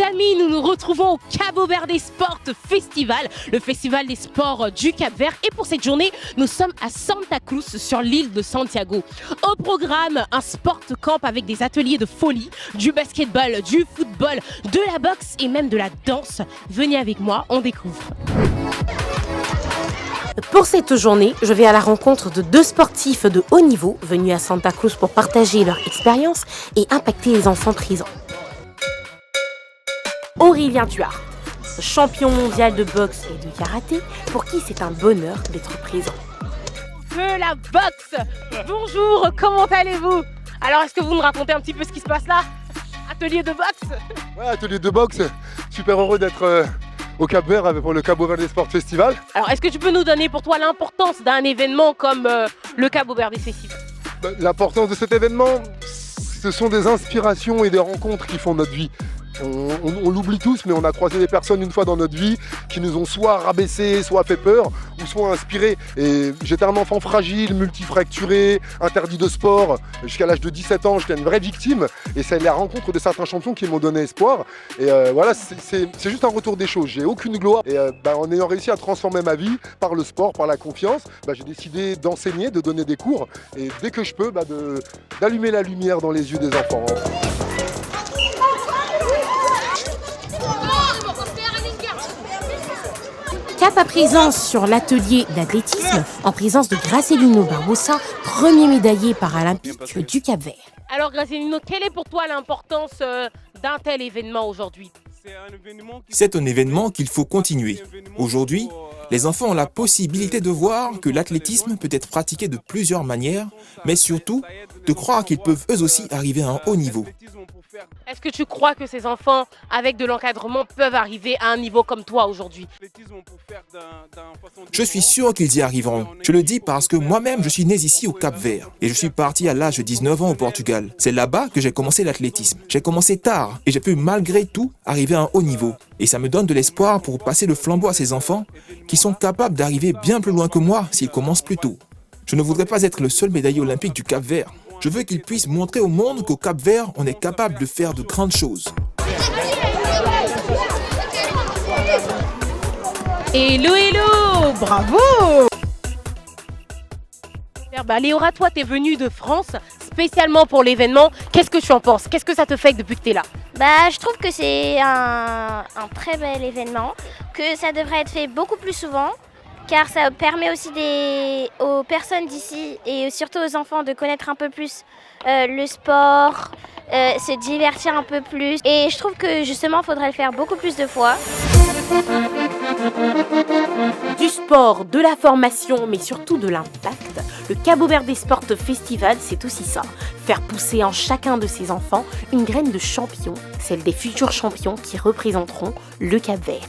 amis, nous nous retrouvons au Cabo Verde Sport Festival, le festival des sports du Cap-Vert. Et pour cette journée, nous sommes à Santa Cruz sur l'île de Santiago. Au programme, un sport camp avec des ateliers de folie, du basketball, du football, de la boxe et même de la danse. Venez avec moi, on découvre. Pour cette journée, je vais à la rencontre de deux sportifs de haut niveau venus à Santa Cruz pour partager leur expérience et impacter les enfants présents. Aurélien Tuard, champion mondial de boxe et de karaté, pour qui c'est un bonheur d'être présent. De la boxe. Bonjour, comment allez-vous? Alors, est-ce que vous nous racontez un petit peu ce qui se passe là? Atelier de boxe? Ouais, atelier de boxe, super heureux d'être au Cap-Vert pour le Cabo Verde Sport Festival. Alors, est-ce que tu peux nous donner pour toi l'importance d'un événement comme le Cabo Verde Festival? L'importance de cet événement, ce sont des inspirations et des rencontres qui font notre vie. On l'oublie tous, mais on a croisé des personnes une fois dans notre vie qui nous ont soit rabaissé, soit fait peur, ou soit inspiré. Et j'étais un enfant fragile, multifracturé, interdit de sport. Jusqu'à l'âge de 17 ans, j'étais une vraie victime. Et c'est la rencontre de certains champions qui m'ont donné espoir. Et voilà, c'est juste un retour des choses. J'ai aucune gloire. Et en ayant réussi à transformer ma vie par le sport, par la confiance, j'ai décidé d'enseigner, de donner des cours. Et dès que je peux, d'allumer la lumière dans les yeux des enfants. Cap à présent sur l'atelier d'athlétisme en présence de Gracelino Barbosa, premier médaillé paralympique du Cap-Vert. Alors Gracelino, quelle est pour toi l'importance d'un tel événement aujourd'hui? C'est un événement qu'il faut continuer. Aujourd'hui, les enfants ont la possibilité de voir que l'athlétisme peut être pratiqué de plusieurs manières, mais surtout de croire qu'ils peuvent eux aussi arriver à un haut niveau. Est-ce que tu crois que ces enfants, avec de l'encadrement, peuvent arriver à un niveau comme toi aujourd'hui? Je suis sûr qu'ils y arriveront. Je le dis parce que moi-même, je suis né ici au Cap-Vert et je suis parti à l'âge de 19 ans au Portugal. C'est là-bas que j'ai commencé l'athlétisme. J'ai commencé tard et j'ai pu malgré tout arriver à un haut niveau. Et ça me donne de l'espoir pour passer le flambeau à ces enfants qui sont capables d'arriver bien plus loin que moi s'ils commencent plus tôt. Je ne voudrais pas être le seul médaillé olympique du Cap-Vert. Je veux qu'ils puissent montrer au monde qu'au Cap-Vert, on est capable de faire de grandes choses. Hello, hello, bravo! Léora, toi, tu es venue de France spécialement pour l'événement. Qu'est-ce que tu en penses? Qu'est-ce que ça te fait depuis que tu es là? Je trouve que c'est un très bel événement, que ça devrait être fait beaucoup plus souvent, car ça permet aussi aux personnes d'ici et surtout aux enfants de connaître un peu plus le sport, se divertir un peu plus. Et je trouve que justement, il faudrait le faire beaucoup plus de fois. Du sport, de la formation, mais surtout de l'impact, le Cabo Verde Sport Festival, c'est aussi ça. Faire pousser en chacun de ses enfants une graine de champion, celle des futurs champions qui représenteront le Cap-Vert.